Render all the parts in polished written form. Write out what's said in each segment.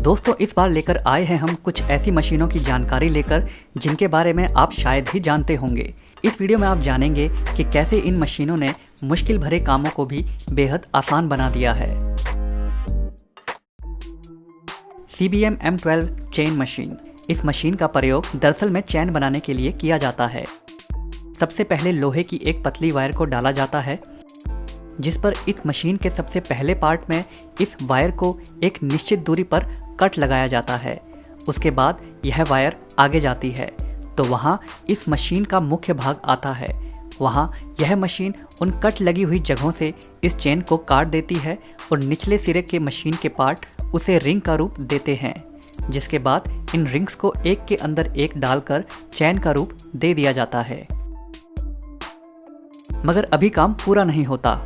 दोस्तों इस बार लेकर आए हैं हम कुछ ऐसी मशीनों की जानकारी लेकर जिनके बारे में आप शायद ही जानते होंगे। इस वीडियो में आप जानेंगे कि कैसे इन मशीनों ने मुश्किल भरे कामों को भी बेहद आसान बना दिया है। CBM M12 chain machine. इस मशीन का प्रयोग दरअसल में चैन बनाने के लिए किया जाता है। सबसे पहले लोहे की एक पतली वायर को डाला जाता है, जिस पर इस मशीन के सबसे पहले पार्ट में इस वायर को एक निश्चित दूरी पर कट लगाया जाता है। उसके बाद यह वायर आगे जाती है तो वहाँ इस मशीन का मुख्य भाग आता है। वहाँ यह मशीन उन कट लगी हुई जगहों से इस चेन को काट देती है और निचले सिरे के मशीन के पार्ट उसे रिंग का रूप देते हैं, जिसके बाद इन रिंग्स को एक के अंदर एक डालकर चैन का रूप दे दिया जाता है। मगर अभी काम पूरा नहीं होता।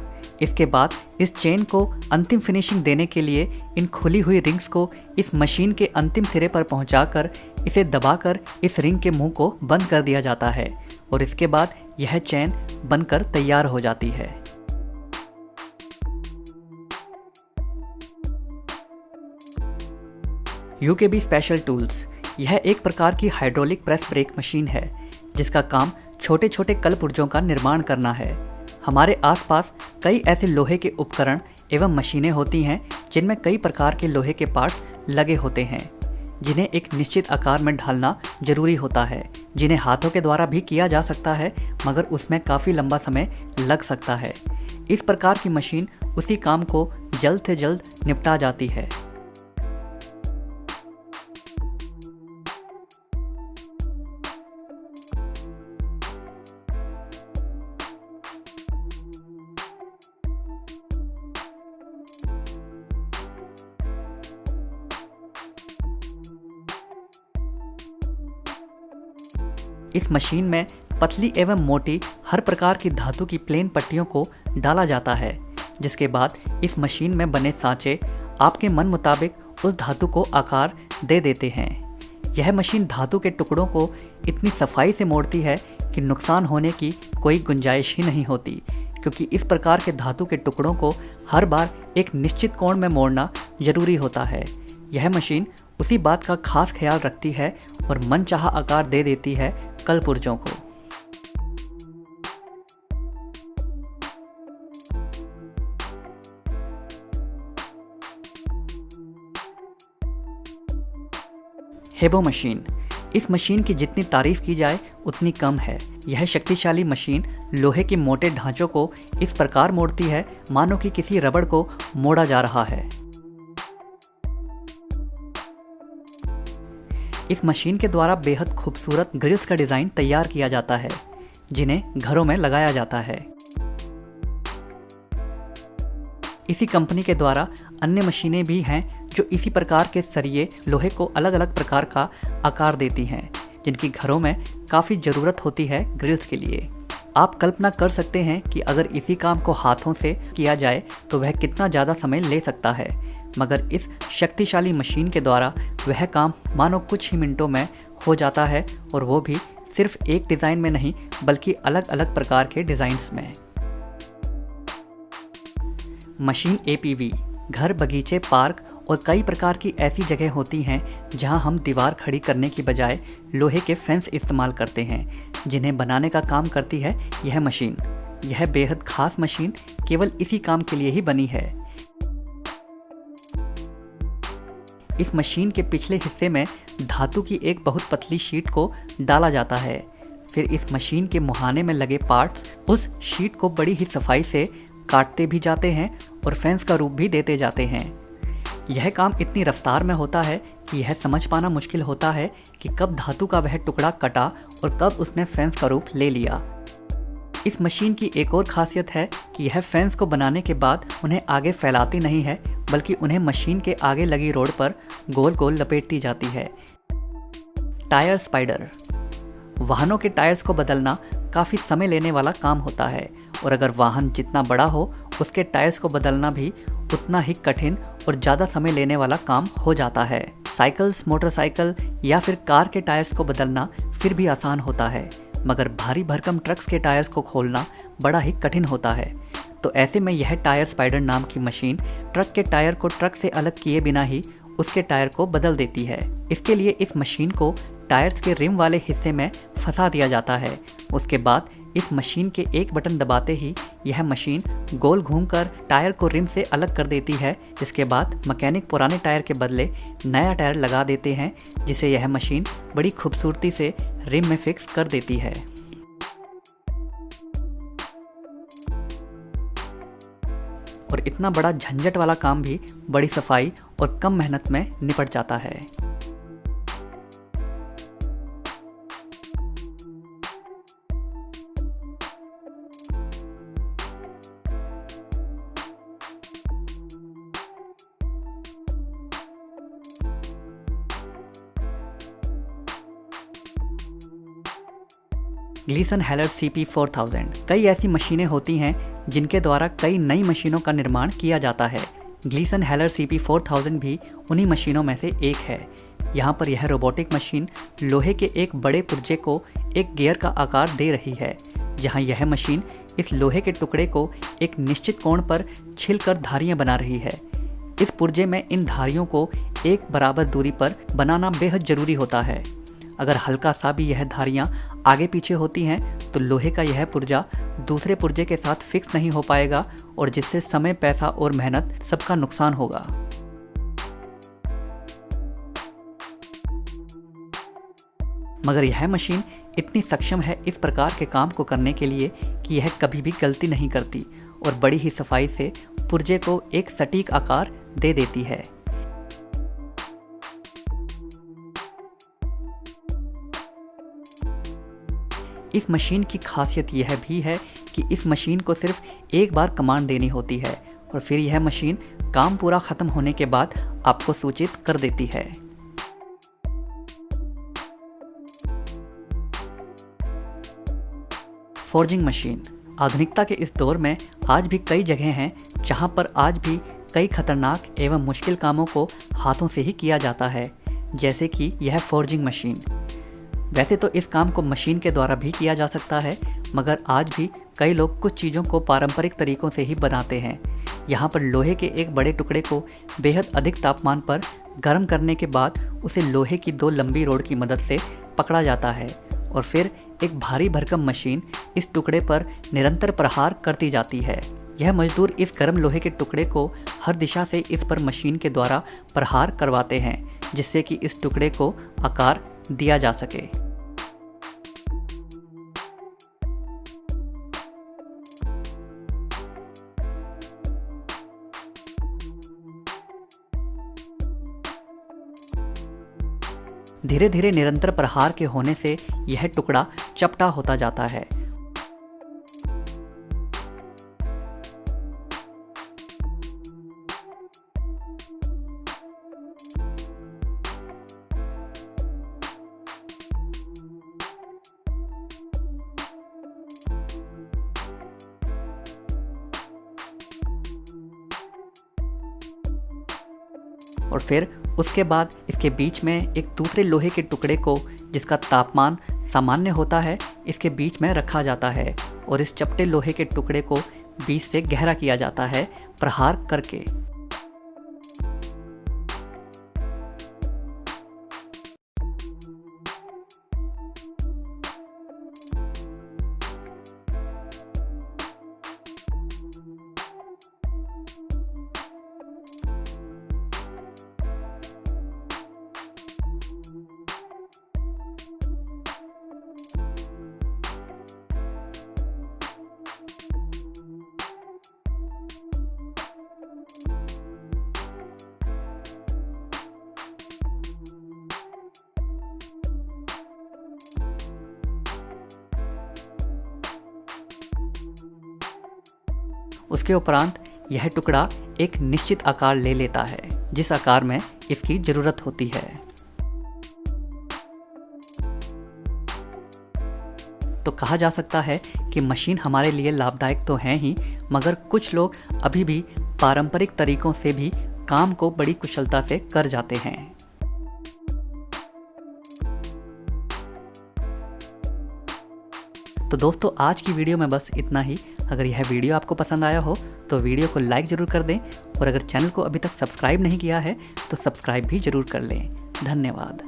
इसके बाद इस चेन को अंतिम फिनिशिंग देने के लिए इन खुली हुई रिंग्स को इस मशीन के अंतिम सिरे पर पहुंचाकर इसे दबाकर इस रिंग के मुंह को बंद कर दिया जाता है और इसके बाद यह चेन बनकर तैयार हो जाती है। UKB special tools. यह एक प्रकार की हाइड्रोलिक प्रेस ब्रेक मशीन है जिसका काम छोटे छोटे कल पुर्जों का निर्माण करना है। हमारे आसपास कई ऐसे लोहे के उपकरण एवं मशीनें होती हैं जिनमें कई प्रकार के लोहे के पार्ट्स लगे होते हैं, जिन्हें एक निश्चित आकार में ढालना जरूरी होता है, जिन्हें हाथों के द्वारा भी किया जा सकता है मगर उसमें काफ़ी लंबा समय लग सकता है। इस प्रकार की मशीन उसी काम को जल्द से जल्द निपटा जाती है। इस मशीन में पतली एवं मोटी हर प्रकार की धातु की प्लेन पट्टियों को डाला जाता है, जिसके बाद इस मशीन में बने सांचे आपके मन मुताबिक उस धातु को आकार दे देते हैं। यह मशीन धातु के टुकड़ों को इतनी सफाई से मोड़ती है कि नुकसान होने की कोई गुंजाइश ही नहीं होती, क्योंकि इस प्रकार के धातु के टुकड़ों को हर बार एक निश्चित कोण में मोड़ना जरूरी होता है। यह मशीन उसी बात का खास ख्याल रखती है और मनचाहा आकार दे देती है कल पुर्जों को। हेबो मशीन। इस मशीन की जितनी तारीफ की जाए उतनी कम है। यह शक्तिशाली मशीन लोहे के मोटे ढांचों को इस प्रकार मोड़ती है मानो कि किसी रबड़ को मोड़ा जा रहा है। इस मशीन के द्वारा बेहद खूबसूरत ग्रिल्स का डिज़ाइन तैयार किया जाता है, जिन्हें घरों में लगाया जाता है। इसी कंपनी के द्वारा अन्य मशीनें भी हैं जो इसी प्रकार के सरिये लोहे को अलग अलग प्रकार का आकार देती हैं, जिनकी घरों में काफ़ी ज़रूरत होती है ग्रिल्स के लिए। आप कल्पना कर सकते हैं कि अगर इसी काम को हाथों से किया जाए तो वह कितना ज़्यादा समय ले सकता है, मगर इस शक्तिशाली मशीन के द्वारा वह काम मानो कुछ ही मिनटों में हो जाता है, और वो भी सिर्फ एक डिज़ाइन में नहीं बल्कि अलग अलग प्रकार के डिज़ाइंस में। Machine APV। घर, बगीचे, पार्क और कई प्रकार की ऐसी जगह होती हैं जहां हम दीवार खड़ी करने की बजाय लोहे के फेंस इस्तेमाल करते हैं, जिन्हें बनाने का काम करती है यह मशीन। यह बेहद खास मशीन केवल इसी काम के लिए ही बनी है। इस मशीन के पिछले हिस्से में धातु की एक बहुत पतली शीट को डाला जाता है। फिर इस मशीन के मुहाने में लगे पार्ट्स उस शीट को बड़ी ही सफाई से काटते भी जाते हैं और फैंस का रूप भी देते जाते हैं। यह काम इतनी रफ्तार में होता है कि यह समझ पाना मुश्किल होता है कि कब धातु का वह टुकड़ा कटा और कब उसने फैंस का रूप ले लिया। इस मशीन की एक और खासियत है कि यह फैंस को बनाने के बाद उन्हें आगे फैलाती नहीं है, बल्कि उन्हें मशीन के आगे लगी रोड पर गोल गोल लपेटती जाती है। Tyre spider. वाहनों के टायर्स को बदलना काफ़ी समय लेने वाला काम होता है, और अगर वाहन जितना बड़ा हो उसके टायर्स को बदलना भी उतना ही कठिन और ज़्यादा समय लेने वाला काम हो जाता है। साइकिल्स, मोटरसाइकिल या फिर कार के टायर्स को बदलना फिर भी आसान होता है, मगर भारी भरकम ट्रक्स के टायर्स को खोलना बड़ा ही कठिन होता है। तो ऐसे में यह टायर स्पाइडर नाम की मशीन ट्रक के टायर को ट्रक से अलग किए बिना ही उसके टायर को बदल देती है। इसके लिए इस मशीन को टायर्स के रिम वाले हिस्से में फंसा दिया जाता है। उसके बाद इस मशीन के एक बटन दबाते ही यह मशीन गोल घूमकर टायर को रिम से अलग कर देती है, जिसके बाद मैकेनिक पुराने टायर के बदले नया टायर लगा देते हैं, जिसे यह मशीन बड़ी खूबसूरती से रिम में फिक्स कर देती है। और इतना बड़ा झंझट वाला काम भी बड़ी सफाई और कम मेहनत में निपट जाता है। ग्लीसन हेलर CP4000 कई ऐसी मशीनें होती हैं जिनके द्वारा कई नई मशीनों का निर्माण किया जाता है। ग्लीसन हेलर CP4000 भी उन्हीं मशीनों में से एक है। यहाँ पर यह रोबोटिक मशीन लोहे के एक बड़े पुर्जे को एक गियर का आकार दे रही है, जहाँ यह मशीन इस लोहे के टुकड़े को एक निश्चित कोण पर छिलकर धारियाँ बना रही है। इस पुर्जे में इन धारियों को एक बराबर दूरी पर बनाना बेहद ज़रूरी होता है। अगर हल्का सा भी यह धारियाँ आगे पीछे होती हैं तो लोहे का यह पुर्जा दूसरे पुर्जे के साथ फिक्स नहीं हो पाएगा और जिससे समय, पैसा और मेहनत सबका नुकसान होगा। मगर यह मशीन इतनी सक्षम है इस प्रकार के काम को करने के लिए कि यह कभी भी गलती नहीं करती और बड़ी ही सफाई से पुर्जे को एक सटीक आकार दे देती है। इस मशीन की खासियत यह भी है कि इस मशीन को सिर्फ एक बार कमांड देनी होती है और फिर यह मशीन काम पूरा ख़त्म होने के बाद आपको सूचित कर देती है। फोर्जिंग मशीन आधुनिकता के इस दौर में आज भी कई जगह हैं जहां पर आज भी कई खतरनाक एवं मुश्किल कामों को हाथों से ही किया जाता है, जैसे कि यह फोर्जिंग मशीन। वैसे तो इस काम को मशीन के द्वारा भी किया जा सकता है, मगर आज भी कई लोग कुछ चीज़ों को पारंपरिक तरीकों से ही बनाते हैं। यहाँ पर लोहे के एक बड़े टुकड़े को बेहद अधिक तापमान पर गर्म करने के बाद उसे लोहे की 2 लंबी रोड की मदद से पकड़ा जाता है और फिर एक भारी भरकम मशीन इस टुकड़े पर निरंतर प्रहार करती जाती है। यह मजदूर इस गर्म लोहे के टुकड़े को हर दिशा से इस पर मशीन के द्वारा प्रहार करवाते हैं, जिससे कि इस टुकड़े को आकार दिया जा सके। धीरे धीरे निरंतर प्रहार के होने से यह टुकड़ा चपटा होता जाता है। और फिर उसके बाद इसके बीच में एक दूसरे लोहे के टुकड़े को, जिसका तापमान सामान्य होता है, इसके बीच में रखा जाता है और इस चपटे लोहे के टुकड़े को बीच से गहरा किया जाता है प्रहार करके। उसके उपरांत यह टुकड़ा एक निश्चित आकार ले लेता है, जिस आकार में इसकी ज़रूरत होती है। तो कहा जा सकता है कि मशीन हमारे लिए लाभदायक तो है ही, मगर कुछ लोग अभी भी पारंपरिक तरीकों से भी काम को बड़ी कुशलता से कर जाते हैं। तो दोस्तों आज की वीडियो में बस इतना ही। अगर यह वीडियो आपको पसंद आया हो तो वीडियो को लाइक ज़रूर कर दें, और अगर चैनल को अभी तक सब्सक्राइब नहीं किया है तो सब्सक्राइब भी ज़रूर कर लें। धन्यवाद।